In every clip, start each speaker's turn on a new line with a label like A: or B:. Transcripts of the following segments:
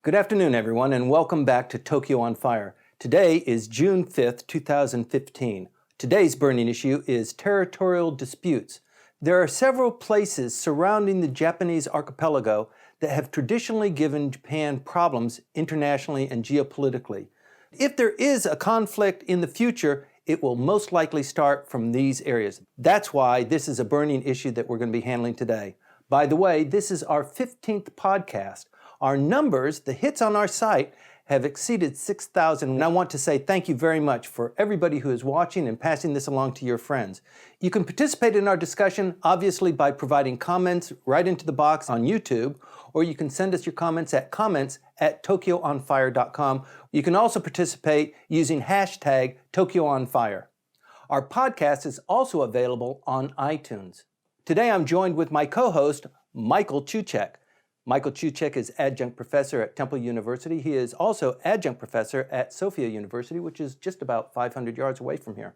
A: Good afternoon, everyone, and welcome back to Tokyo on Fire. Today is June 5th, 2015. Today's burning issue is territorial disputes. There are several places surrounding the Japanese archipelago that have traditionally given Japan problems internationally and geopolitically. If there is a conflict in the future, it will most likely start from these areas. That's why this is a burning issue that we're going to be handling today. By the way, this is our 15th podcast. Our numbers, the hits on our site, have exceeded 6,000, and I want to say thank you very much for everybody who is watching and passing this along to your friends. You can participate in our discussion, obviously, by providing comments right into the box on YouTube, or you can send us your comments at comments@tokyoonfire.com. You can also participate using hashtag TokyoOnFire. Our podcast is also available on iTunes. Today I'm joined with my co-host, Michael Cucek. Michael Cucek is adjunct professor at Temple University. He is also adjunct professor at Sophia University, which is just about 500 yards away from here.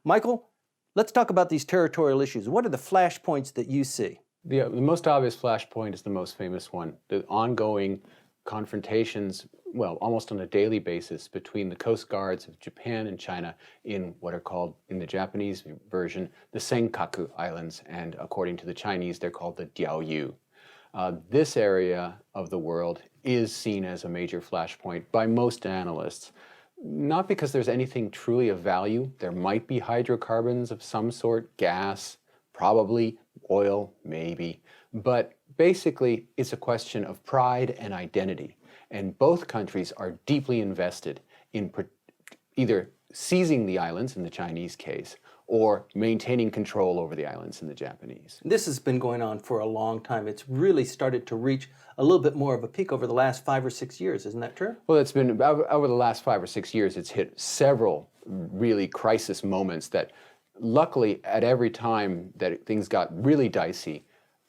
A: Michael, let's talk about these territorial issues. What are the flashpoints that you see?
B: The most obvious flashpoint is the most famous one, the ongoing confrontations, well, almost on a daily basis between the coast guards of Japan and China in what are called, in the Japanese version, the Senkaku Islands, and according to the Chinese, they're called the Diaoyu. This area of the world is seen as a major flashpoint by most analysts, not because there's anything truly of value. There might be hydrocarbons of some sort, gas, probably oil, maybe, but basically it's a question of pride and identity. And both countries are deeply invested in either seizing the islands, in the Chinese case, or maintaining control over the islands in the Japanese.
A: This has been going on for a long time. It's really started to reach a little bit more of a peak over the last 5 or 6 years. Isn't that true?
B: Well, it's been over the last 5 or 6 years, it's hit several really crisis moments that luckily at every time that things got really dicey,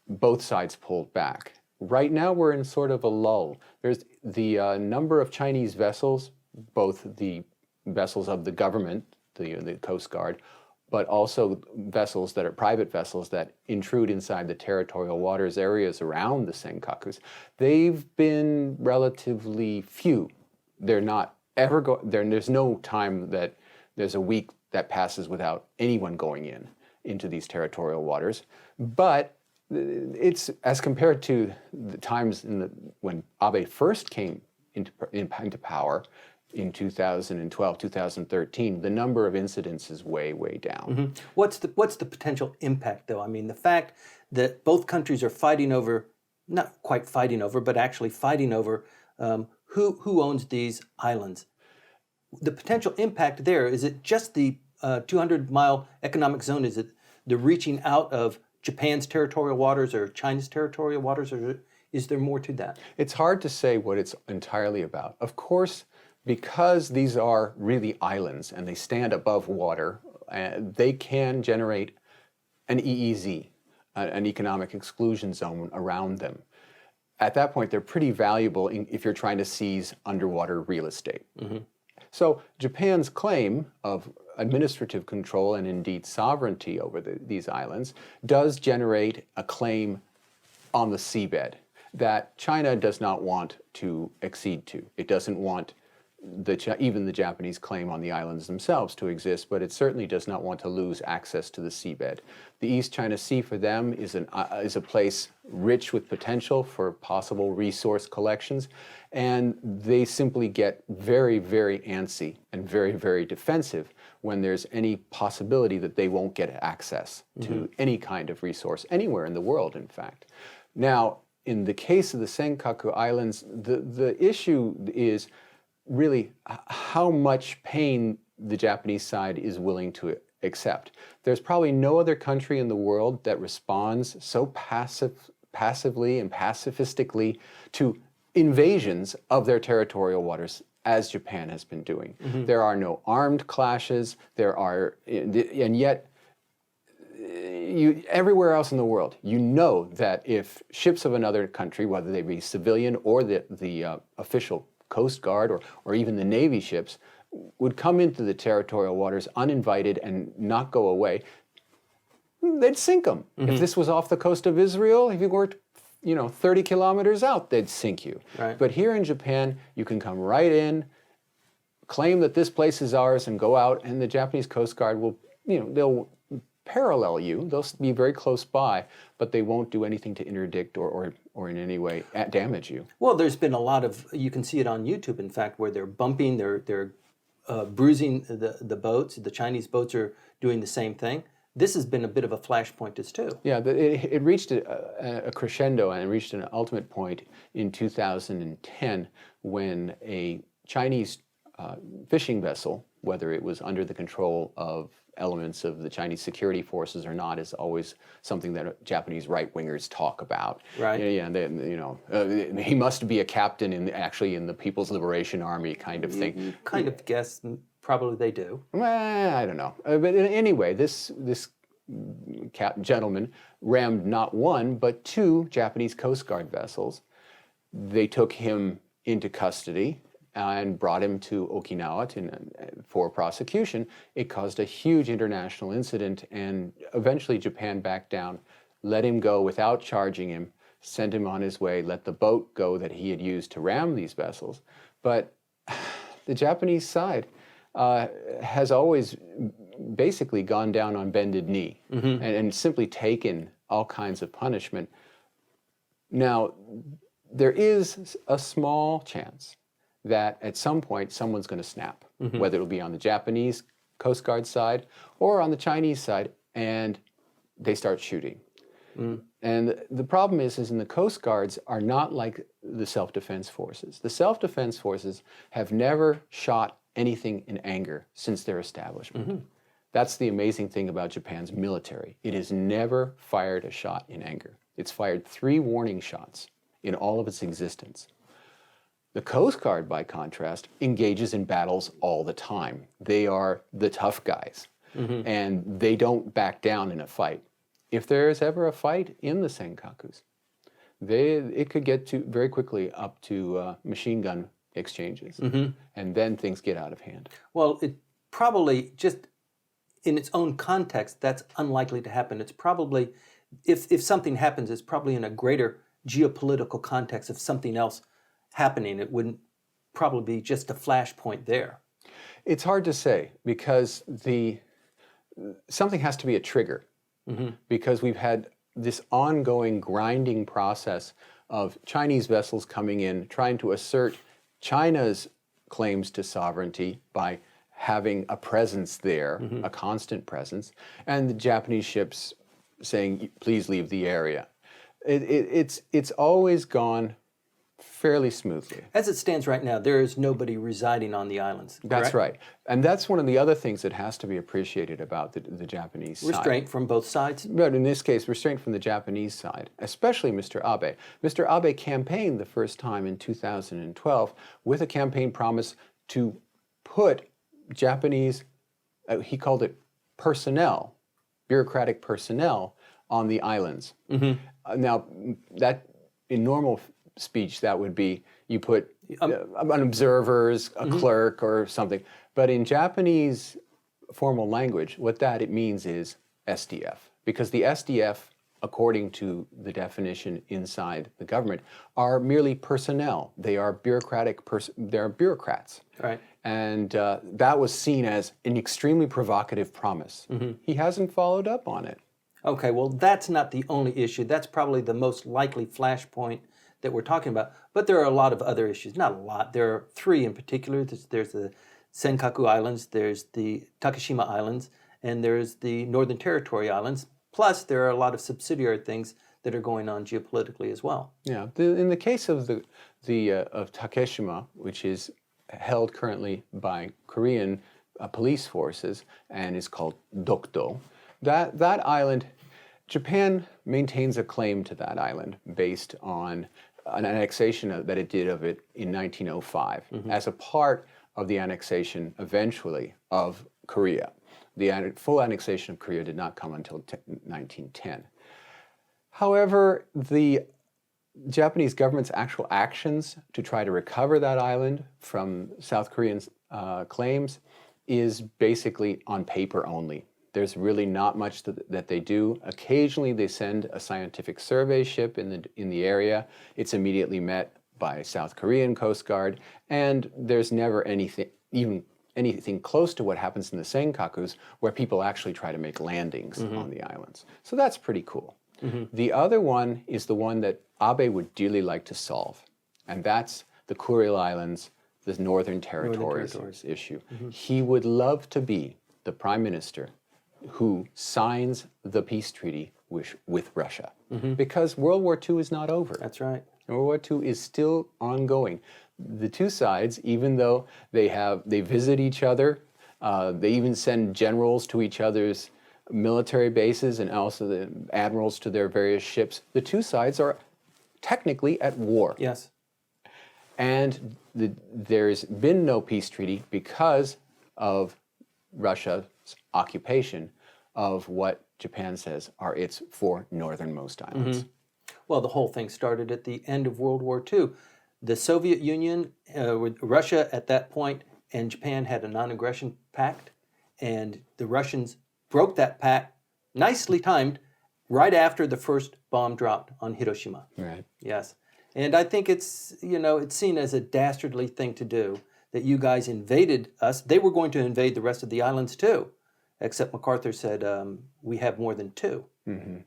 B: both sides pulled back. Right now we're in sort of a lull. There's the number of Chinese vessels, both the vessels of the government, the Coast Guard, but also vessels that are private vessels that intrude inside the territorial waters areas around the Senkakus. They've been relatively few. They're not ever there's no time that there's a week that passes without anyone going into these territorial waters. But it's, as compared to the times when Abe first came into power, in 2012, 2013, the number of incidents is way, way down.
A: Mm-hmm. What's the potential impact, though? I mean, the fact that both countries are fighting over, not quite fighting over, but actually fighting over who owns these islands. The potential impact there, is it just the 200-mile economic zone? Is it the reaching out of Japan's territorial waters or China's territorial waters, or is there more to that?
B: It's hard to say what it's entirely about. Of course, because these are really islands and they stand above water, they can generate an EEZ, an economic exclusion zone around them. At that point, they're pretty valuable if you're trying to seize underwater real estate. Mm-hmm. So Japan's claim of administrative control and indeed sovereignty over these islands does generate a claim on the seabed that China does not want to accede to. It doesn't want even the Japanese claim on the islands themselves to exist, but it certainly does not want to lose access to the seabed. The East China Sea for them is a place rich with potential for possible resource collections, and they simply get very, very antsy and very, very defensive when there's any possibility that they won't get access to any kind of resource anywhere in the world, in fact. Now, in the case of the Senkaku Islands, the issue is really how much pain the Japanese side is willing to accept. There's probably no other country in the world that responds so passively and pacifistically to invasions of their territorial waters as Japan has been doing. Mm-hmm. There are no armed clashes, and yet everywhere else in the world, you know that if ships of another country, whether they be civilian or the official Coast Guard or even the Navy ships, would come into the territorial waters uninvited and not go away, they'd sink them. Mm-hmm. If this was off the coast of Israel, if you weren't 30 kilometers out, they'd sink you.
A: Right.
B: But here in Japan, you can come right in, claim that this place is ours, and go out, and the Japanese Coast Guard will, they'll parallel you. They'll be very close by, but they won't do anything to interdict or in any way damage you.
A: Well, there's been a lot of, you can see it on YouTube, in fact, where they're bumping, they're bruising the boats. The Chinese boats are doing the same thing. This has been a bit of a flashpoint as too.
B: Yeah, it reached a crescendo and reached an ultimate point in 2010 when a Chinese fishing vessel, whether it was under the control of elements of the Chinese security forces or not, is always something that Japanese right-wingers talk about.
A: Right.
B: Yeah, he must be a captain in the People's Liberation Army kind of thing.
A: You kind of guess, probably they do.
B: Well, I don't know. But anyway, this gentleman rammed not one, but two Japanese Coast Guard vessels. They took him into custody and brought him to Okinawa for prosecution. It caused a huge international incident, and eventually Japan backed down, let him go without charging him, sent him on his way, let the boat go that he had used to ram these vessels. But the Japanese side has always basically gone down on bended knee and simply taken all kinds of punishment. Now, there is a small chance that at some point someone's going to snap, whether it'll be on the Japanese Coast Guard side or on the Chinese side, and they start shooting. And the problem is in the Coast Guards are not like the self-defense forces. The self-defense forces have never shot anything in anger since their establishment. That's the amazing thing about Japan's military. It has never fired a shot in anger. It's fired 3 warning shots in all of its existence. The Coast Guard, by contrast, engages in battles all the time. They are the tough guys, and they don't back down in a fight. If there is ever a fight in the Senkakus, it could get very quickly up to machine gun exchanges, and then things get out of hand.
A: Well, it probably, just in its own context, that's unlikely to happen. It's probably, if something happens, it's probably in a greater geopolitical context of something else happening. It wouldn't probably be just a flashpoint there.
B: It's hard to say because something has to be a trigger, because we've had this ongoing grinding process of Chinese vessels coming in, trying to assert China's claims to sovereignty by having a presence there, a constant presence, and the Japanese ships saying, please leave the area. It's always gone fairly smoothly.
A: As it stands right now, there is nobody residing on the islands, correct?
B: That's right. And that's one of the other things that has to be appreciated about the Japanese side.
A: Restraint from both sides?
B: But in this case, restraint from the Japanese side, especially Mr. Abe. Mr. Abe campaigned the first time in 2012 with a campaign promise to put Japanese, he called it personnel, bureaucratic personnel, on the islands. Now, that in normal speech, that would be you put observers, a clerk, or something. But in Japanese formal language, what it means is SDF. Because the SDF, according to the definition inside the government, are merely personnel. They are they're bureaucrats.
A: Right.
B: And that was seen as an extremely provocative promise. He hasn't followed up on it.
A: Okay, well, that's not the only issue. That's probably the most likely flashpoint that we're talking about. But there are a lot of other issues. Not a lot. There are 3 in particular. There's the Senkaku Islands, there's the Takeshima Islands, and there's the Northern Territorial Islands. Plus, there are a lot of subsidiary things that are going on geopolitically as well.
B: Yeah. In the case of of Takeshima, which is held currently by Korean police forces and is called Dokdo, that island, Japan maintains a claim to that island based on an annexation that it did of it in 1905 as a part of the annexation eventually of Korea. The full annexation of Korea did not come until 1910. However, the Japanese government's actual actions to try to recover that island from South Korean claims is basically on paper only. There's really not much that they do. Occasionally, they send a scientific survey ship in the area. It's immediately met by South Korean Coast Guard, and there's never anything close to what happens in the Senkakus, where people actually try to make landings on the islands. So that's pretty cool. The other one is the one that Abe would dearly like to solve, and that's the Kuriil Islands, the Northern Territories issue. He would love to be the prime minister who signs the peace treaty with Russia, because World War II is not over.
A: That's right.
B: World War II is still ongoing. The two sides, even though they visit each other, they even send generals to each other's military bases and also the admirals to their various ships. The two sides are technically at war.
A: Yes.
B: And there's been no peace treaty because of Russia's occupation of what Japan says are its four northernmost islands.
A: Well, the whole thing started at the end of World War II. The Soviet Union, with Russia at that point, and Japan had a non-aggression pact, and the Russians broke that pact, nicely timed, right after the first bomb dropped on Hiroshima.
B: Right.
A: Yes. And I think it's seen as a dastardly thing to do, that you guys invaded us. They were going to invade the rest of the islands too, except MacArthur said, we have more than two,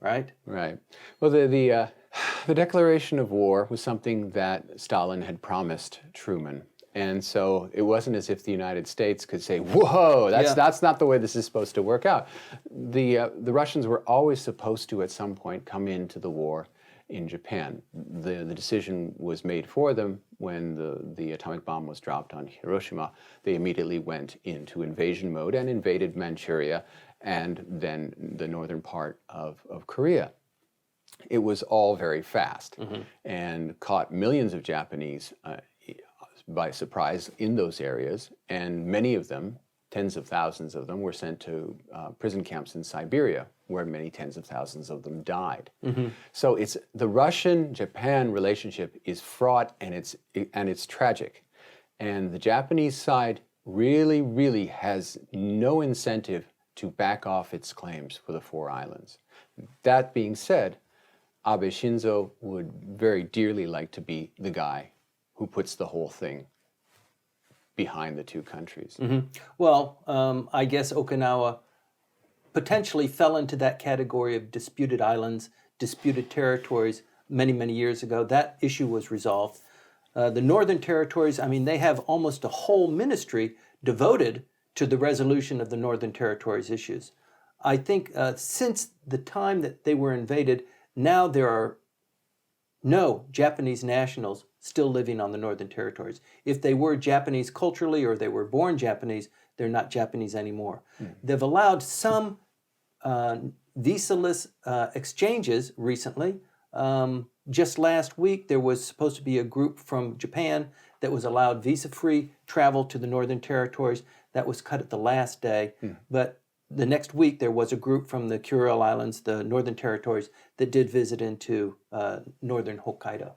A: right?
B: Right. Well, the declaration of war was something that Stalin had promised Truman. And so it wasn't as if the United States could say, whoa, that's not the way this is supposed to work out. The Russians were always supposed to, at some point, come into the war in Japan. The decision was made for them when the atomic bomb was dropped on Hiroshima. They immediately went into invasion mode and invaded Manchuria and then the northern part of Korea. It was all very fast and caught millions of Japanese by surprise in those areas, and many of them, tens of thousands of them, were sent to prison camps in Siberia, where many tens of thousands of them died. So the Russian-Japan relationship is fraught and it's tragic, and the Japanese side really, really has no incentive to back off its claims for the four islands. That being said, Abe Shinzo would very dearly like to be the guy who puts the whole thing behind the two countries.
A: Well, I guess Okinawa potentially fell into that category of disputed islands, disputed territories many, many years ago. That issue was resolved. The Northern Territories, I mean, they have almost a whole ministry devoted to the resolution of the Northern Territories issues. I think since the time that they were invaded, now there are no Japanese nationals still living on the Northern Territories. If they were Japanese culturally or they were born Japanese, they're not Japanese anymore. They've allowed some visa-less exchanges recently. Just last week, there was supposed to be a group from Japan that was allowed visa-free travel to the Northern Territories. That was cut at the last day. But the next week, there was a group from the Kuriil Islands, the Northern Territories, that did visit into northern Hokkaido.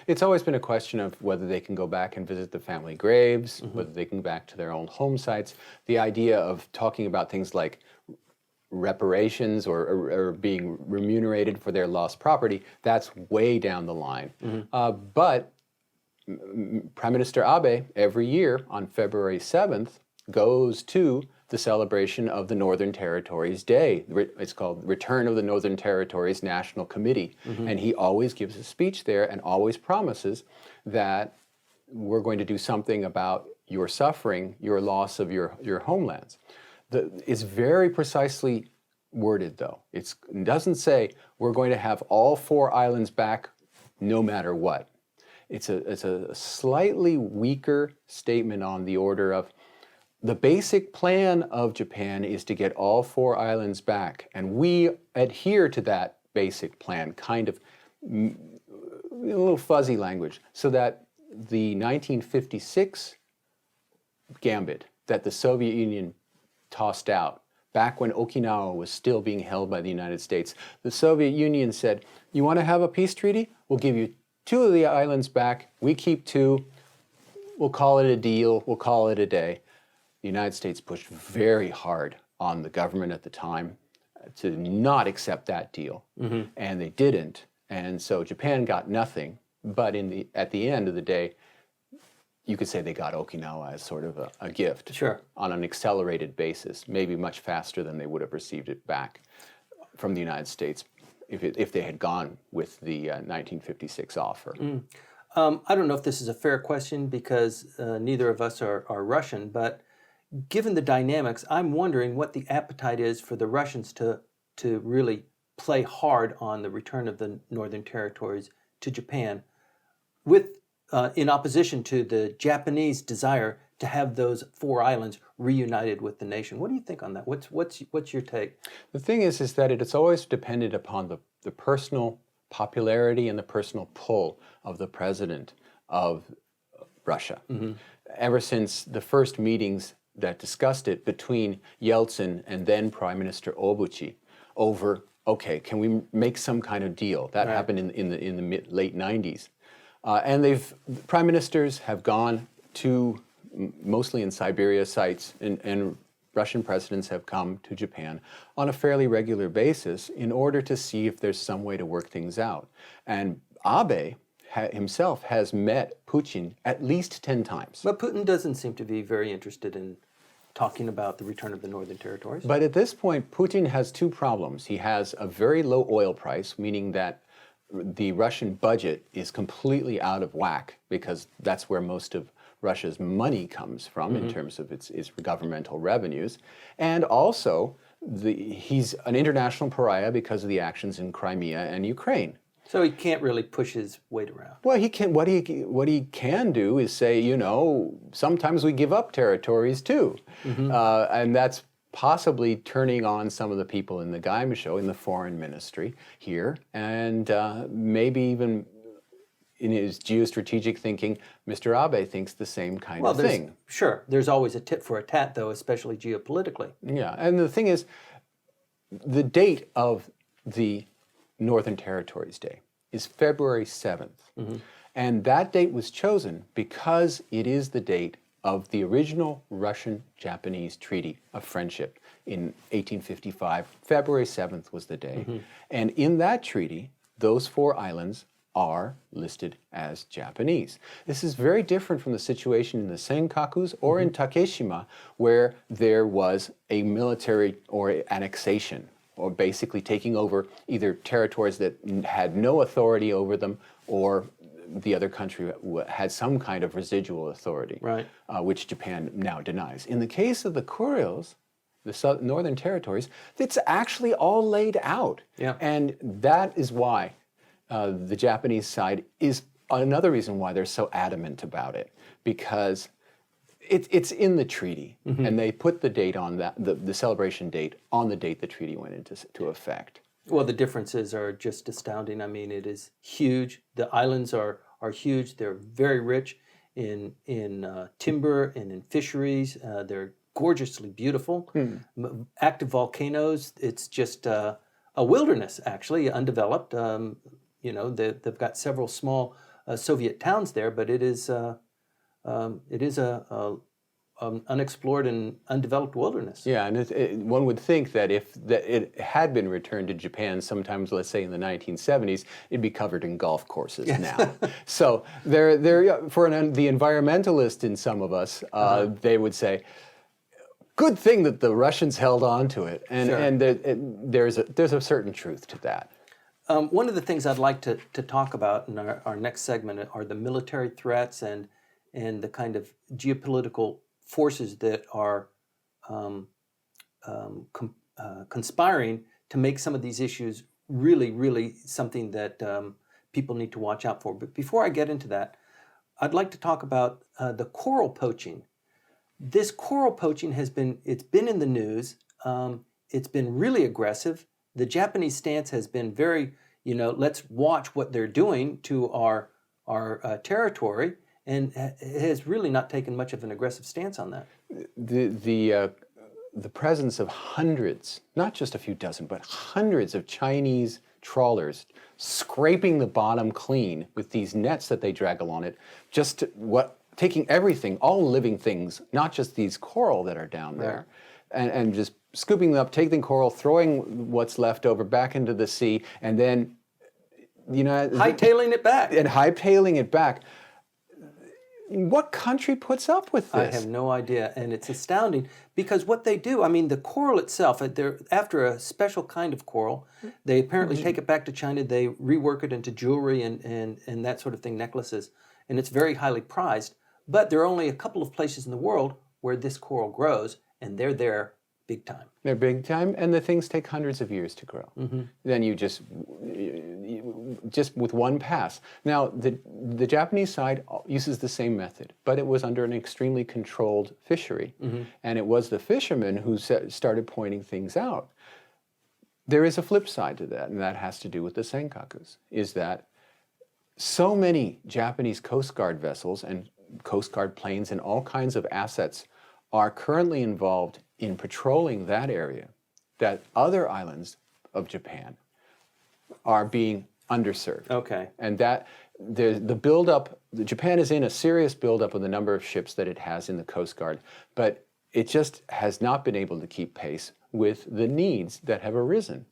B: It's always been a question of whether they can go back and visit the family graves, whether they can go back to their own home sites. The idea of talking about things like reparations or being remunerated for their lost property, that's way down the line. But Prime Minister Abe, every year on February 7th, goes to the celebration of the Northern Territories Day. It's called Return of the Northern Territories National Committee. And he always gives a speech there and always promises that we're going to do something about your suffering, your loss of your homelands. It's very precisely worded, though. It doesn't say we're going to have all four islands back no matter what. It's a slightly weaker statement on the order of the basic plan of Japan is to get all four islands back, and we adhere to that basic plan, kind of a little fuzzy language, so that the 1956 gambit that the Soviet Union tossed out back when Okinawa was still being held by the United States, the Soviet Union said, you want to have a peace treaty? We'll give you two of the islands back, we keep two, we'll call it a deal, we'll call it a day. The United States pushed very hard on the government at the time to not accept that deal, and they didn't, and so Japan got nothing. But at the end of the day, you could say they got Okinawa as sort of a gift,
A: Sure,
B: on an accelerated basis, maybe much faster than they would have received it back from the United States if they had gone with the 1956 offer.
A: I don't know if this is a fair question because neither of us are Russian, but given the dynamics, I'm wondering what the appetite is for the Russians to really play hard on the return of the Northern Territories to Japan, in opposition to the Japanese desire to have those 4 islands reunited with the nation. What do you think on that? What's your take?
B: The thing is that it's always dependent upon the personal popularity and the personal pull of the president of Russia. Ever since the first meetings that discussed it between Yeltsin and then Prime Minister Obuchi over, okay, can we make some kind of deal? That happened in the late 90s. And prime ministers have gone to, mostly in Siberia sites, and Russian presidents have come to Japan on a fairly regular basis in order to see if there's some way to work things out. And Abe himself has met Putin at least 10 times.
A: But Putin doesn't seem to be very interested in talking about the return of the Northern Territories.
B: But at this point, Putin has 2 problems. He has a very low oil price, meaning that the Russian budget is completely out of whack because that's where most of Russia's money comes from in terms of its governmental revenues. And also, he's an international pariah because of the actions in Crimea and Ukraine.
A: So he can't really push his weight around.
B: Well, he can. What he can do is say, sometimes we give up territories too, and that's possibly turning on some of the people in the Gaimsho, in the foreign ministry here, and maybe even in his geostrategic thinking, Mr. Abe thinks the same kind of thing.
A: Sure, there's always a tit for a tat, though, especially geopolitically.
B: Yeah, and the thing is, the date of the Northern Territories Day is February 7th. And that date was chosen because it is the date of the original Russian-Japanese Treaty of Friendship in 1855. February 7th was the day. And in that treaty, those 4 islands are listed as Japanese. This is very different from the situation in the Senkakus or in Takeshima, where there was a military or annexation, or basically taking over either territories that had no authority over them, or the other country had some kind of residual authority, which Japan now denies. In the case of the Kurils, the Northern Territories, it's actually all laid out. And that is why the Japanese side is another reason why they're so adamant about it, because it's in the treaty, and they put the date on that, the celebration date on the date the treaty went into effect.
A: Well, the differences are just astounding. I mean, it is huge. The islands are huge. They're very rich in timber and in fisheries. They're gorgeously beautiful. Active volcanoes. It's just a wilderness, actually, undeveloped. They've got several small Soviet towns there, but it is unexplored and undeveloped wilderness.
B: Yeah, and one would think that if it had been returned to Japan sometimes, let's say in the 1970s, it'd be covered in golf courses now. So for the environmentalist in some of us, they would say, good thing that the Russians held on to it, and there's a certain truth to that.
A: One of the things I'd like to talk about in our next segment are the military threats and the kind of geopolitical forces that are conspiring to make some of these issues really, really something that people need to watch out for. But before I get into that, I'd like to talk about the coral poaching. This coral poaching been in the news. It's been really aggressive. The Japanese stance has been very, let's watch what they're doing to our territory, and has really not taken much of an aggressive stance on that.
B: The presence of hundreds, not just a few dozen, but hundreds of Chinese trawlers scraping the bottom clean with these nets that they drag along it, taking everything, all living things, not just these coral that are down there, and just scooping them up, taking coral, throwing what's left over back into the sea, and then,
A: hightailing it back.
B: And hightailing it back. What country puts up with this?
A: I have no idea, and it's astounding because what they do, I mean, the coral itself, they're after a special kind of coral. They apparently take it back to China. They rework it into jewelry and that sort of thing, necklaces, and it's very highly prized. But there are only a couple of places in the world where this coral grows, and they're there big time.
B: They're big time, and the things take hundreds of years to grow. Then you just with one pass. Now, the Japanese side uses the same method, but it was under an extremely controlled fishery, and it was the fishermen who started pointing things out. There is a flip side to that, and that has to do with the Senkakus, is that so many Japanese Coast Guard vessels and Coast Guard planes and all kinds of assets are currently involved in patrolling that area, that other islands of Japan are being underserved.
A: Okay.
B: And that the buildup, Japan is in a serious buildup of the number of ships that it has in the Coast Guard, but it just has not been able to keep pace with the needs that have arisen.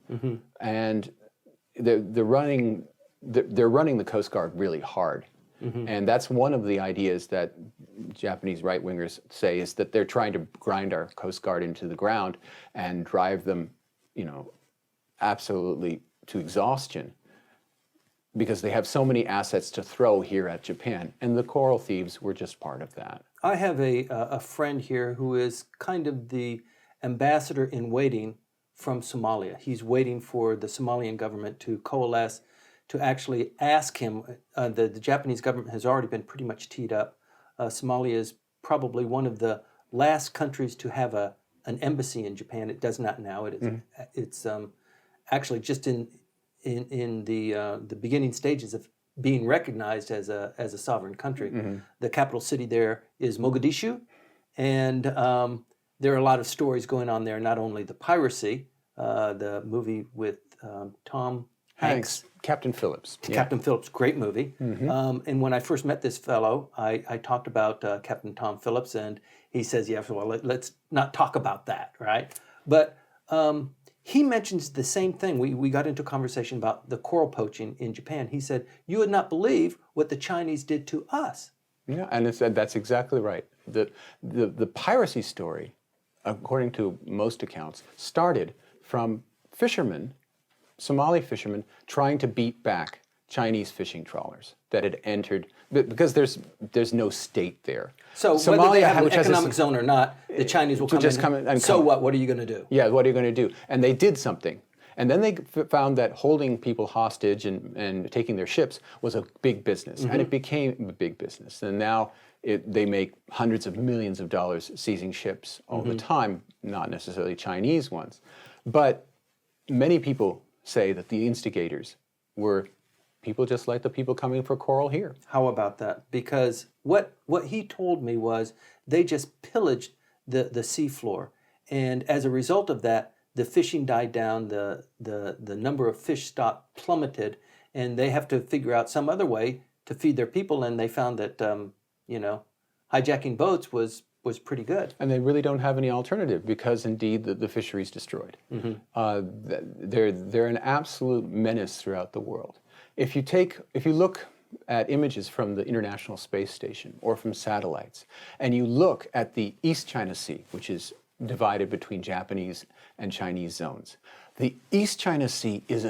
B: And they're running the Coast Guard really hard. And that's one of the ideas that Japanese right-wingers say, is that they're trying to grind our Coast Guard into the ground and drive them, absolutely to exhaustion, because they have so many assets to throw here at Japan. And the coral thieves were just part of that.
A: I have a friend here who is kind of the ambassador in waiting from Somalia. He's waiting for the Somalian government to coalesce to actually ask him. The Japanese government has already been pretty much teed up. Somalia is probably one of the last countries to have an embassy in Japan. It does not now. It's actually just in the beginning stages of being recognized as a sovereign country. The capital city there is Mogadishu, and there are a lot of stories going on there. Not only the piracy, the movie with Tom Hanks.
B: Captain Phillips.
A: Captain Phillips, great movie. And when I first met this fellow, I talked about Captain Tom Phillips, and he says, yeah, well, let's not talk about that, right? But he mentions the same thing. We got into a conversation about the coral poaching in Japan. He said, you would not believe what the Chinese did to us.
B: Yeah, and that's exactly right. The piracy story, according to most accounts, started from fishermen, Somali fishermen, trying to beat back Chinese fishing trawlers that had entered, because there's no state there.
A: So Somalia, whether they have an economic zone or not, the Chinese will come in. So what? What are you going to do?
B: Yeah, what are you going to do? And they did something. And then they found that holding people hostage and taking their ships was a big business. And it became a big business. And now they make hundreds of millions of dollars seizing ships all the time, not necessarily Chinese ones. But many people say that the instigators were people just like the people coming for coral here.
A: How about that? Because what he told me was they just pillaged the seafloor. And as a result of that, the fishing died down, the number of fish stock plummeted, and they have to figure out some other way to feed their people. And they found that, hijacking boats was pretty good.
B: And they really don't have any alternative, because indeed the fishery's destroyed. They're an absolute menace throughout the world. If you look at images from the International Space Station or from satellites, and you look at the East China Sea, which is divided between Japanese and Chinese zones, the East China Sea is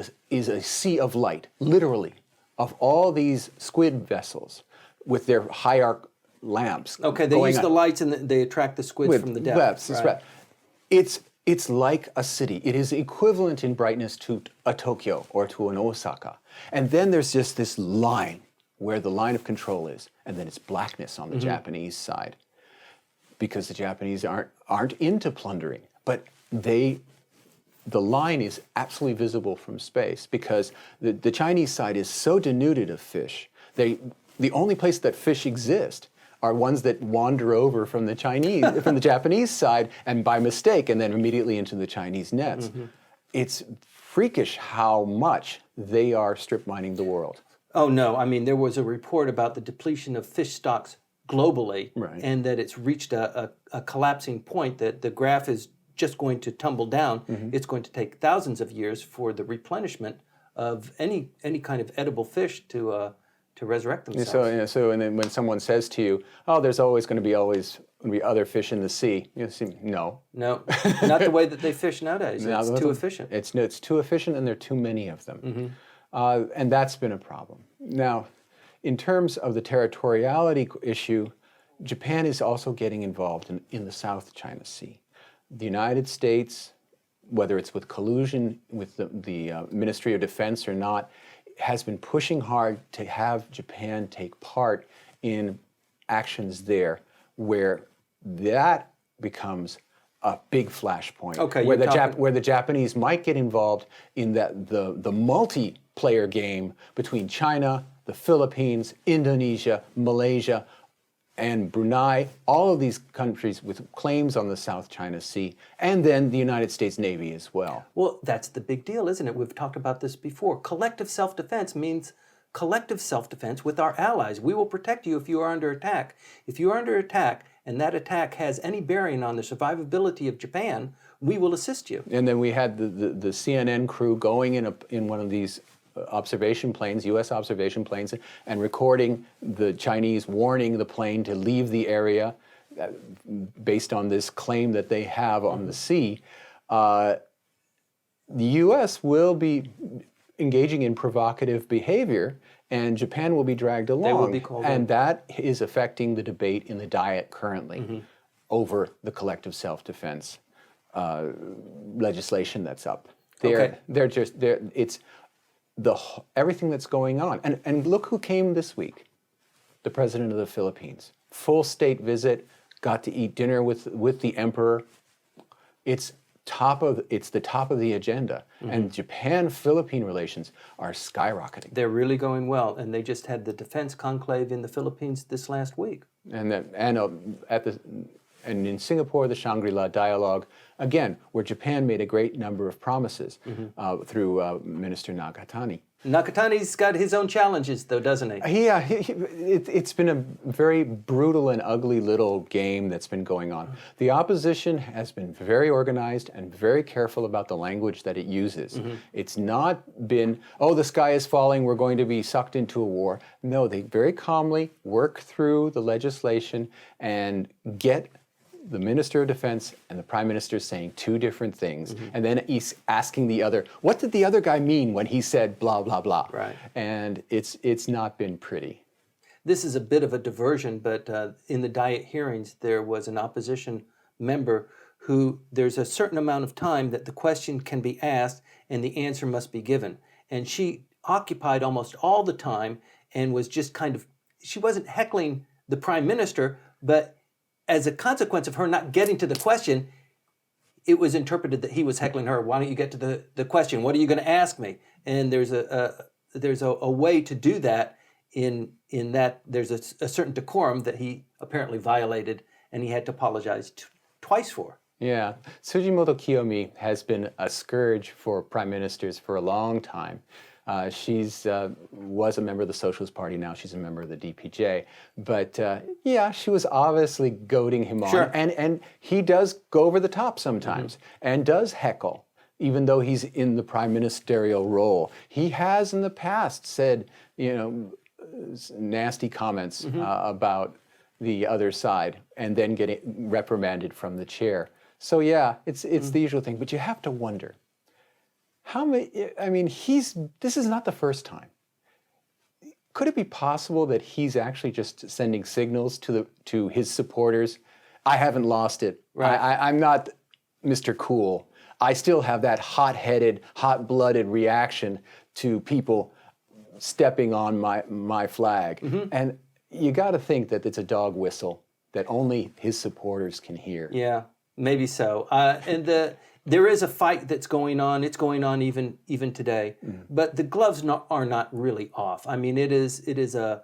B: a sea of light, literally, of all these squid vessels with their high arc lamps.
A: Okay, they use the lights and they attract the squids from the depths.
B: Right. It's like a city. It is equivalent in brightness to a Tokyo or to an Osaka. And then there's just this line where the line of control is, and then it's blackness on the Japanese side, because the Japanese aren't into plundering, but the line is absolutely visible from space, because the Chinese side is so denuded of fish. The only place that fish exist are ones that wander over from the Japanese side, and by mistake, and then immediately into the Chinese nets. It's freakish how much they are strip mining the world.
A: Oh no, I mean, there was a report about the depletion of fish stocks globally, and that it's reached a collapsing point, that the graph is just going to tumble down. It's going to take thousands of years for the replenishment of any kind of edible fish to resurrect themselves.
B: And then when someone says to you, "Oh, there's always going to be other fish in the sea," you say, "No,
A: no, not the way that they fish nowadays. It's too efficient.
B: It's too efficient, and there are too many of them, and that's been a problem. Now, in terms of the territoriality issue, Japan is also getting involved in the South China Sea. The United States, whether it's with collusion with the Ministry of Defense or not, has been pushing hard to have Japan take part in actions there where that becomes a big flashpoint.
A: Okay,
B: where the Japanese might get involved in the multiplayer game between China, the Philippines, Indonesia, Malaysia, and Brunei, all of these countries with claims on the South China Sea, and then the United States Navy as well.
A: Well, that's the big deal, isn't it? We've talked about this before. Collective self-defense means collective self-defense with our allies. We will protect you if you are under attack. If you are under attack and that attack has any bearing on the survivability of Japan, we will assist you.
B: And then we had the CNN crew going in one of these observation planes, U.S. observation planes, and recording the Chinese warning the plane to leave the area based on this claim that they have on the sea. The U.S. will be engaging in provocative behavior, and Japan will be dragged along.
A: They will be called
B: and
A: in.
B: that is affecting the debate in the Diet currently over the collective self-defense legislation that's up. Everything that's going on. And look who came this week, the president of the Philippines. Full state visit, got to eat dinner with the emperor. It's the top of the agenda. And Japan-Philippine relations are skyrocketing.
A: They're really going well, and they just had the defense conclave in the Philippines this last week.
B: And in Singapore, the Shangri-La Dialogue, again, where Japan made a great number of promises through Minister Nakatani.
A: Nakatani's got his own challenges, though, doesn't he?
B: Yeah, it's been a very brutal and ugly little game that's been going on. The opposition has been very organized and very careful about the language that it uses. It's not been, oh, the sky is falling, we're going to be sucked into a war. No, they very calmly work through the legislation and get the Minister of Defense and the Prime Minister saying two different things, and then he's asking the other, what did the other guy mean when he said blah, blah, blah?
A: Right.
B: And it's not been pretty.
A: This is a bit of a diversion, but in the Diet hearings, there was an opposition member who there's a certain amount of time that the question can be asked and the answer must be given. And she occupied almost all the time and was just she wasn't heckling the Prime Minister, but as a consequence of her not getting to the question, it was interpreted that he was heckling her. Why don't you get to the question? What are you going to ask me? And there's a way to do that in that there's a certain decorum that he apparently violated, and he had to apologize twice for.
B: Yeah, Tsujimoto Kiyomi has been a scourge for prime ministers for a long time. She's was a member of the Socialist Party. Now she's a member of the DPJ. But yeah, she was obviously goading him on.
A: Sure.
B: And he does go over the top sometimes and does heckle, even though he's in the prime ministerial role. He has in the past said, nasty comments about the other side and then getting reprimanded from the chair. So yeah, it's the usual thing. But you have to wonder, this is not the first time. Could it be possible that he's actually just sending signals to his supporters? I haven't lost it.
A: Right.
B: I'm not Mr. Cool. I still have that hot-headed, hot-blooded reaction to people stepping on my flag. And you got to think that it's a dog whistle that only his supporters can hear.
A: Yeah, maybe so. And there is a fight that's going on. It's going on even today. But the gloves are not really off. I mean, it is a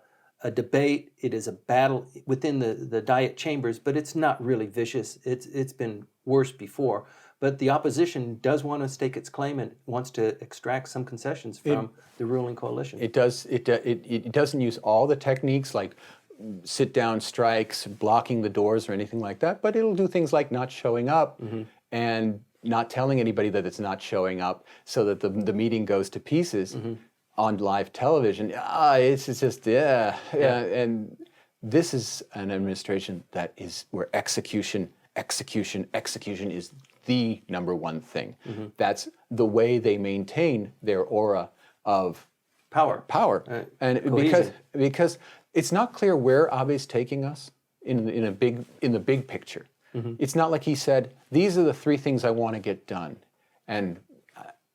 A: debate. It is a battle within the Diet chambers, but it's not really vicious. It's been worse before. But the opposition does want to stake its claim and wants to extract some concessions from the ruling coalition.
B: It does. It doesn't use all the techniques like sit-down strikes, blocking the doors, or anything like that. But it'll do things like not showing up and not telling anybody that it's not showing up so that the meeting goes to pieces on live television. It's just, yeah. And this is an administration that is where execution is the number one thing. That's the way they maintain their aura of power. And because it's not clear where Abe's taking us in the big picture. It's not like he said, these are the 3 things I want to get done. And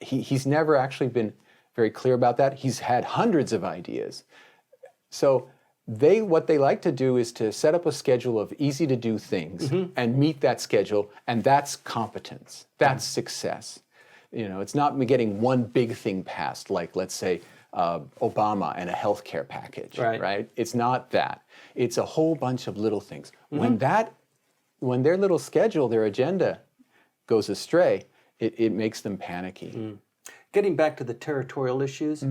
B: he's never actually been very clear about that. He's had hundreds of ideas. So what they like to do is to set up a schedule of easy to do things and meet that schedule, and that's competence. That's success. It's not getting one big thing passed, like let's say Obama and a healthcare package, right? It's not that. It's a whole bunch of little things. When their little schedule, their agenda goes astray, it makes them panicky.
A: Getting back to the territorial issues,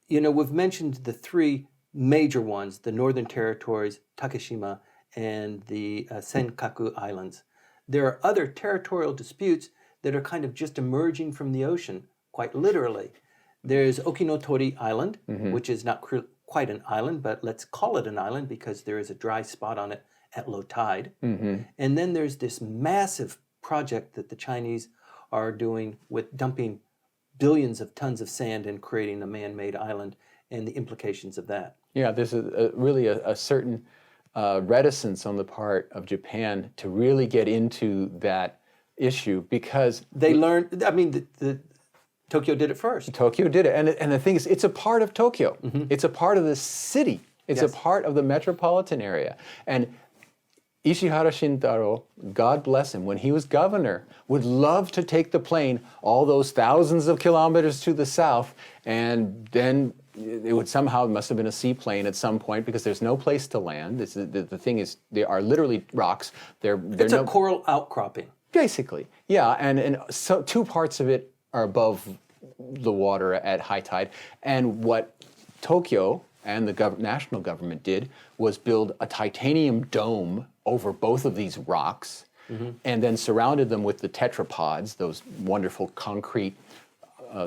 A: we've mentioned the 3 major ones, the Northern Territories, Takeshima, and the Senkaku Islands. There are other territorial disputes that are kind of just emerging from the ocean, quite literally. There's Okinotori Island, which is not quite an island, but let's call it an island because there is a dry spot on it at low tide. And then there's this massive project that the Chinese are doing with dumping billions of tons of sand and creating a man-made island and the implications of that.
B: Yeah, there's really a certain reticence on the part of Japan to really get into that issue because
A: they learned, the Tokyo did it first.
B: Tokyo did it. And the thing is, it's a part of Tokyo. It's a part of the city. It's a part of the metropolitan area. And Ishihara Shintaro, God bless him, when he was governor, would love to take the plane all those thousands of kilometers to the south, and then it must have been a seaplane at some point because there's no place to land. The thing is, they are literally rocks.
A: It's a coral outcropping.
B: Basically, yeah. And so 2 parts of it are above the water at high tide. And what Tokyo and the national government did was build a titanium dome over both of these rocks and then surrounded them with the tetrapods, those wonderful concrete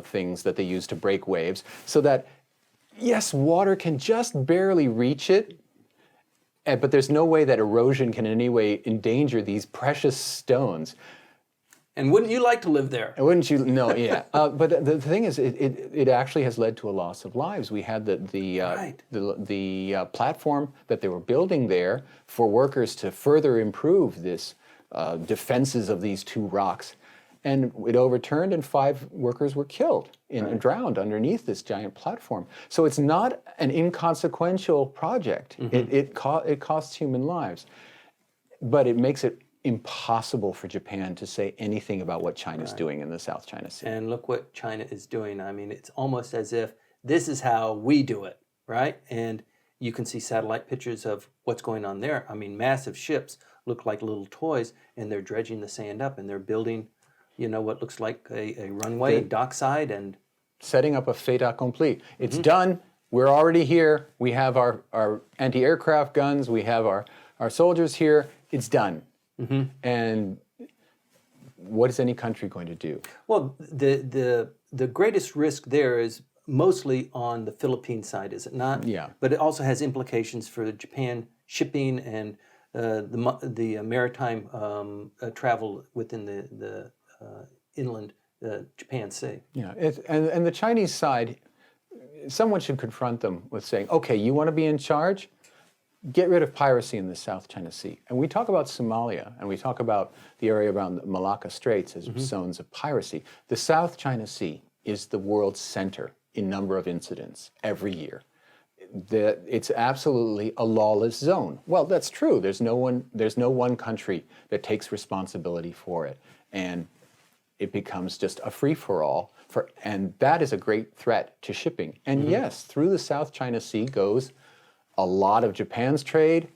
B: things that they use to break waves, so that, yes, water can just barely reach it, but there's no way that erosion can in any way endanger these precious stones.
A: And wouldn't you like to live there?
B: Wouldn't you? No, yeah. But the thing is, it actually has led to a loss of lives. We had the platform that they were building there for workers to further improve this defenses of these 2 rocks, and it overturned, and 5 workers were killed and drowned underneath this giant platform. So it's not an inconsequential project. It costs human lives, but it makes it impossible for Japan to say anything about what China's doing in the South China Sea.
A: And look what China is doing. It's almost as if this is how we do it, right? And you can see satellite pictures of what's going on there. Massive ships look like little toys, and they're dredging the sand up, and they're building, what looks like a runway, dockside, and
B: setting up a fait accompli. It's done. We're already here. We have our anti-aircraft guns. We have our soldiers here. It's done. And what is any country going to do?
A: Well, the greatest risk there is mostly on the Philippine side, is it not?
B: Yeah.
A: But it also has implications for Japan shipping and the maritime travel within the inland Japan Sea.
B: Yeah, and the Chinese side, someone should confront them with saying, okay, you want to be in charge? Get rid of piracy in the South China Sea. And we talk about Somalia, and we talk about the area around the Malacca Straits as zones of piracy. The South China Sea is the world's center in number of incidents every year. It's absolutely a lawless zone. Well, that's true. There's no one country that takes responsibility for it, and it becomes just a free-for-all. And that is a great threat to shipping. And yes, through the South China Sea goes a lot of Japan's trade,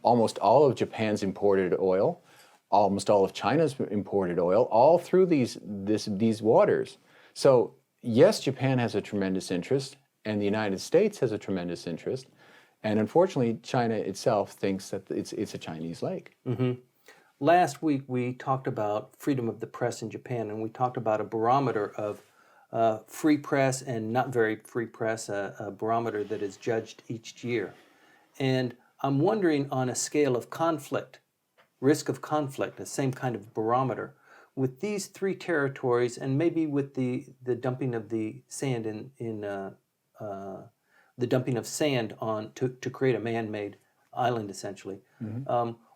B: almost all of Japan's imported oil, almost all of China's imported oil, all through these waters. So yes, Japan has a tremendous interest, and the United States has a tremendous interest, and unfortunately, China itself thinks that it's a Chinese lake.
A: Last week we talked about freedom of the press in Japan, and we talked about a barometer of free press and not very free press, a barometer that is judged each year. And I'm wondering, on a scale of conflict, risk of conflict, the same kind of barometer, with these three territories, and maybe with the dumping of the sand the dumping of sand on to create a man-made island, essentially.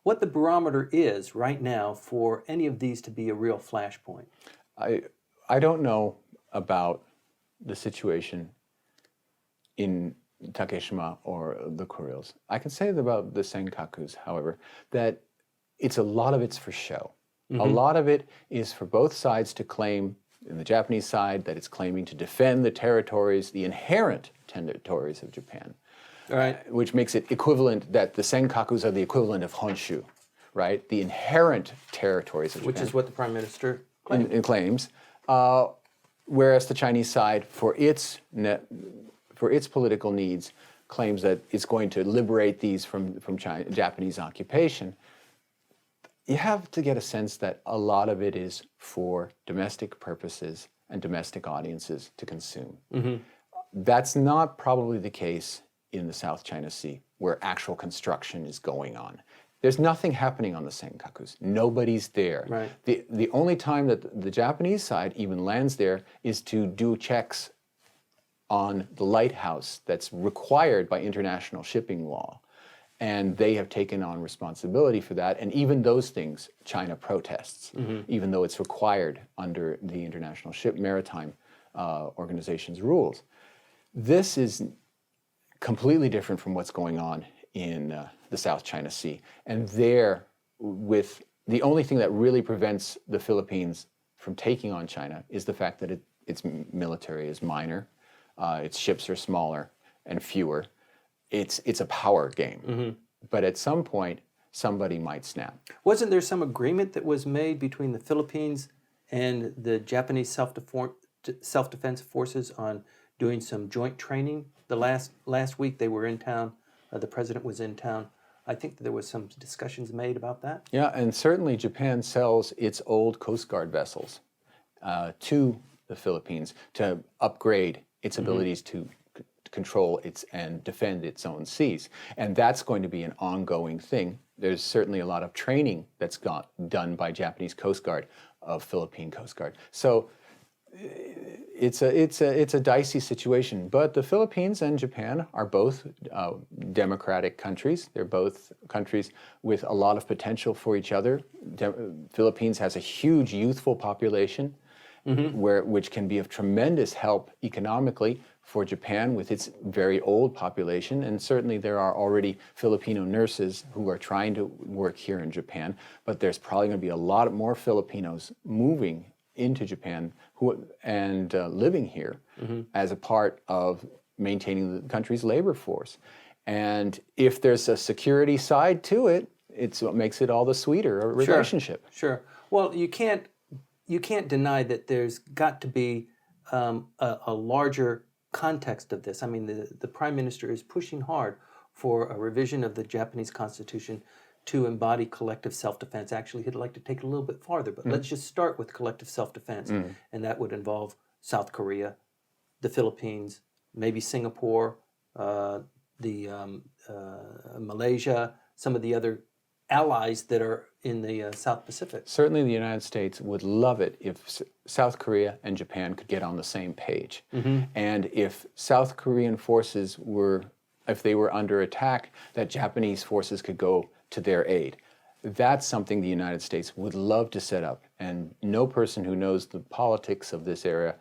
A: What the barometer is right now for any of these to be a real flashpoint.
B: I don't know about the situation in Takeshima or the Kurils. I can say about the Senkakus, however, that a lot of it's for show. A lot of it is for both sides to claim, in the Japanese side, that it's claiming to defend the territories, the inherent territories of Japan. Right. Which makes it equivalent, that the Senkakus are the equivalent of Honshu, right? The inherent territories of Japan.
A: Which is what the Prime Minister
B: claims. Whereas the Chinese side, for its political needs, claims that it's going to liberate these from Japanese occupation. You have to get a sense that a lot of it is for domestic purposes and domestic audiences to consume. That's not probably the case in the South China Sea, where actual construction is going on. There's nothing happening on the Senkakus. Nobody's there.
A: Right.
B: The only time that the Japanese side even lands there is to do checks on the lighthouse that's required by international shipping law. And they have taken on responsibility for that. And even those things, China protests, even though it's required under the International Maritime Organization's rules. This is completely different from what's going on in the South China Sea. And there, with the only thing that really prevents the Philippines from taking on China is the fact that its military is minor, its ships are smaller and fewer. It's a power game. But at some point, somebody might snap.
A: Wasn't there some agreement that was made between the Philippines and the Japanese self-defense forces on doing some joint training? The last week they were in town. The president was in town. I think that there was some discussions made about that.
B: Yeah, and certainly Japan sells its old Coast Guard vessels to the Philippines to upgrade its abilities to control and defend its own seas. And that's going to be an ongoing thing. There's certainly a lot of training that's done by Japanese Coast Guard of Philippine Coast Guard. So it's a dicey situation. But the Philippines and Japan are both democratic countries. They're both countries with a lot of potential for each other. Philippines has a huge youthful population, which can be of tremendous help economically for Japan with its very old population. And certainly there are already Filipino nurses who are trying to work here in Japan, but there's probably going to be a lot more Filipinos moving into Japan and living here as a part of maintaining the country's labor force. And if there's a security side to it, it's what makes it all the sweeter, a relationship.
A: Sure. Well, you can't deny that there's got to be a larger context of this. I mean, the Prime Minister is pushing hard for a revision of the Japanese Constitution to embody collective self-defense. Actually, he'd like to take it a little bit farther, but let's just start with collective self-defense. And that would involve South Korea, the Philippines, maybe Singapore, Malaysia, some of the other allies that are in the South Pacific.
B: Certainly the United States would love it if South Korea and Japan could get on the same page. And if South Korean forces if they were under attack, that Japanese forces could go to their aid. That's something the United States would love to set up. And no person who knows the politics of this area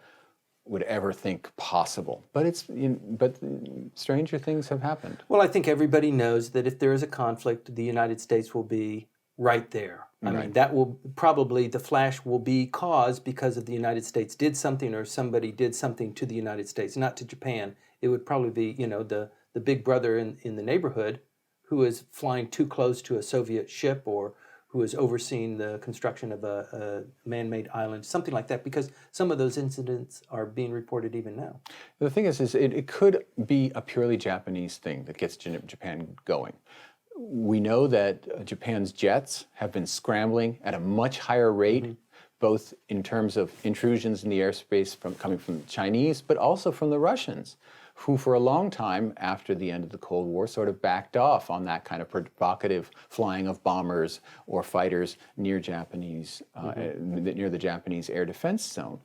B: would ever think possible. But stranger things have happened.
A: Well, I think everybody knows that if there is a conflict, the United States will be right there. I mean, that will probably, the flash will be caused because of the United States did something or somebody did something to the United States, not to Japan. It would probably be, the big brother in the neighborhood who is flying too close to a Soviet ship or who is overseeing the construction of a man-made island, something like that, because some of those incidents are being reported even now.
B: The thing is it could be a purely Japanese thing that gets Japan going. We know that Japan's jets have been scrambling at a much higher rate, both in terms of intrusions in the airspace coming from the Chinese, but also from the Russians, who for a long time after the end of the Cold War sort of backed off on that kind of provocative flying of bombers or fighters near near the Japanese air defense zone.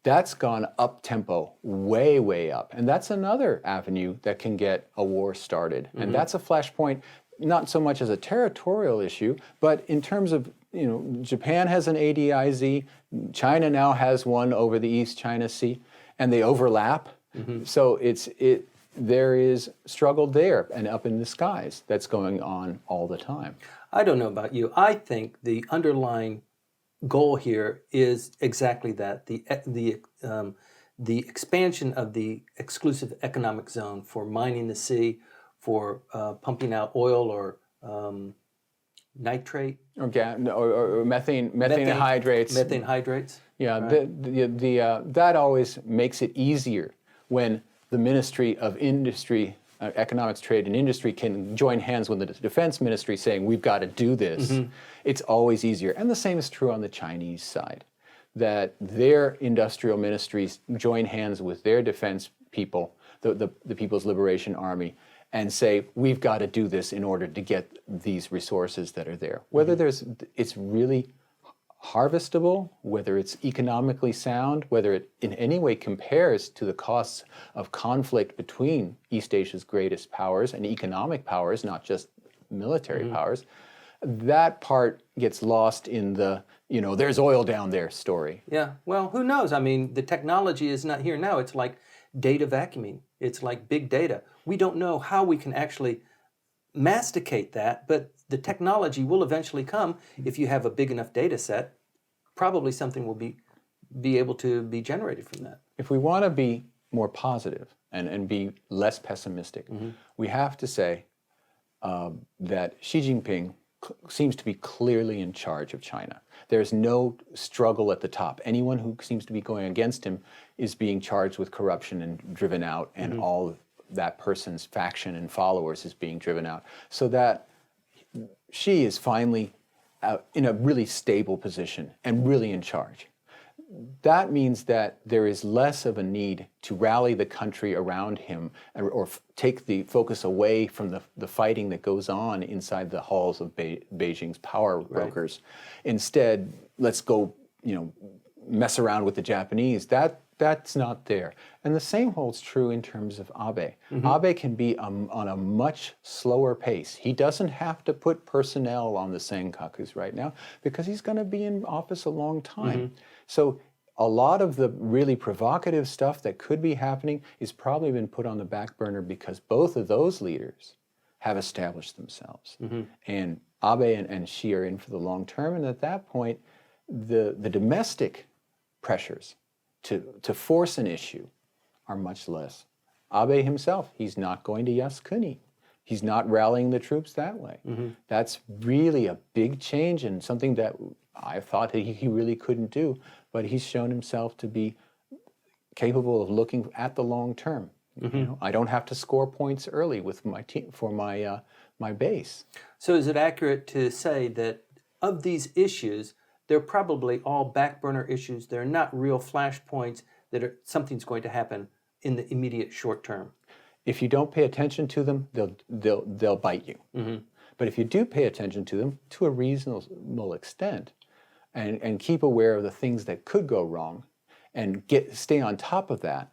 B: That's gone up tempo, way, way up. And that's another avenue that can get a war started. And that's a flashpoint, not so much as a territorial issue, but in terms of, Japan has an ADIZ, China now has one over the East China Sea, and they overlap. So there is struggle there and up in the skies that's going on all the time.
A: I don't know about you. I think the underlying goal here is exactly that, the expansion of the exclusive economic zone for mining the sea, for pumping out oil or nitrate
B: or methane hydrates.
A: Methane hydrates.
B: Yeah, right. That always makes it easier when the Ministry of Industry, Economics, Trade, and Industry can join hands with the Defense Ministry saying, we've got to do this. It's always easier. And the same is true on the Chinese side, that their industrial ministries join hands with their defense people, the People's Liberation Army, and say, we've got to do this in order to get these resources that are there. Whether it's really harvestable, whether it's economically sound, whether it in any way compares to the costs of conflict between East Asia's greatest powers and economic powers, not just military powers, that part gets lost in the, there's oil down there story.
A: Yeah, well, who knows? I mean, the technology is not here now. It's like data vacuuming. It's like big data. We don't know how we can actually masticate that, but the technology will eventually come. If you have a big enough data set, probably something will be able to be generated from that.
B: If we want to be more positive and be less pessimistic, we have to say that Xi Jinping seems to be clearly in charge of China. There's no struggle at the top. Anyone who seems to be going against him is being charged with corruption and driven out, and all of that person's faction and followers is being driven out. So that Xi is finally in a really stable position and really in charge. That means that there is less of a need to rally the country around him or take the focus away from the fighting that goes on inside the halls of Beijing's power brokers. Instead, let's go, mess around with the Japanese. That's not there. And the same holds true in terms of Abe. Abe can be on a much slower pace. He doesn't have to put personnel on the Senkakus right now because he's going to be in office a long time. So a lot of the really provocative stuff that could be happening is probably been put on the back burner because both of those leaders have established themselves. And Abe and Xi are in for the long term. And at that point, the domestic pressures to force an issue are much less. Abe himself, he's not going to Yasukuni. He's not rallying the troops that way. That's really a big change and something that I thought that he really couldn't do, but he's shown himself to be capable of looking at the long term. I don't have to score points early with my team for my base.
A: So is it accurate to say that of these issues, they're probably all back burner issues? They're not real flashpoints that something's going to happen in the immediate short term.
B: If you don't pay attention to them, they'll bite you. But if you do pay attention to them to a reasonable extent, and keep aware of the things that could go wrong, and stay on top of that,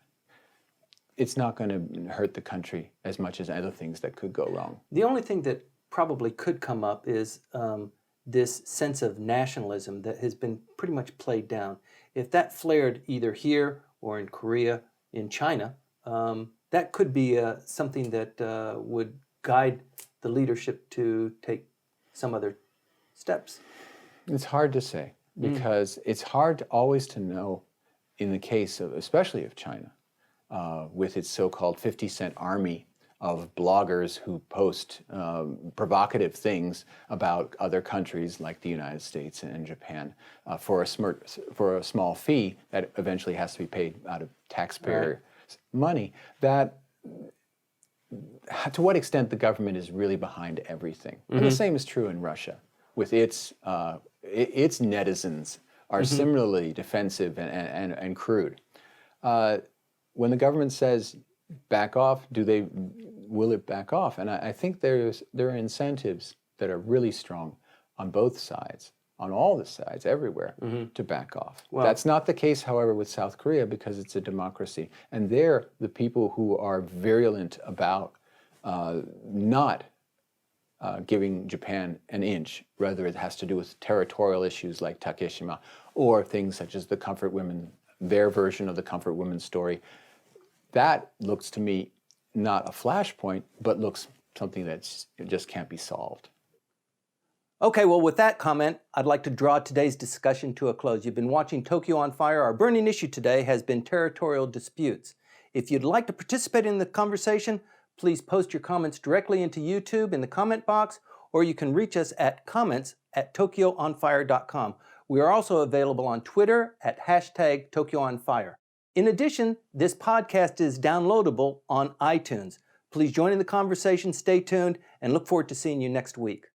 B: it's not going to hurt the country as much as other things that could go wrong.
A: The only thing that probably could come up is this sense of nationalism that has been pretty much played down. If that flared either here or in Korea, in China, that could be something that would guide the leadership to take some other steps.
B: It's hard to say because it's hard always to know in the case of, especially of China, with its so-called 50-cent army of bloggers who post provocative things about other countries like the United States and Japan for a small fee that eventually has to be paid out of taxpayer money. That to what extent the government is really behind everything. And the same is true in Russia, with its netizens are similarly defensive and crude. When the government says back off, will it back off? And I think there are incentives that are really strong on both sides, on all the sides, everywhere, to back off. Well, that's not the case, however, with South Korea, because it's a democracy. And there, the people who are virulent about not giving Japan an inch, whether it has to do with territorial issues like Takeshima, or things such as the comfort women, their version of the comfort women story, that looks to me not a flashpoint, but looks something that just can't be solved.
A: Okay, well, with that comment, I'd like to draw today's discussion to a close. You've been watching Tokyo on Fire. Our burning issue today has been territorial disputes. If you'd like to participate in the conversation, please post your comments directly into YouTube in the comment box, or you can reach us at comments@tokyoonfire.com. We are also available on Twitter at #TokyoOnFire. In addition, this podcast is downloadable on iTunes. Please join in the conversation, stay tuned, and look forward to seeing you next week.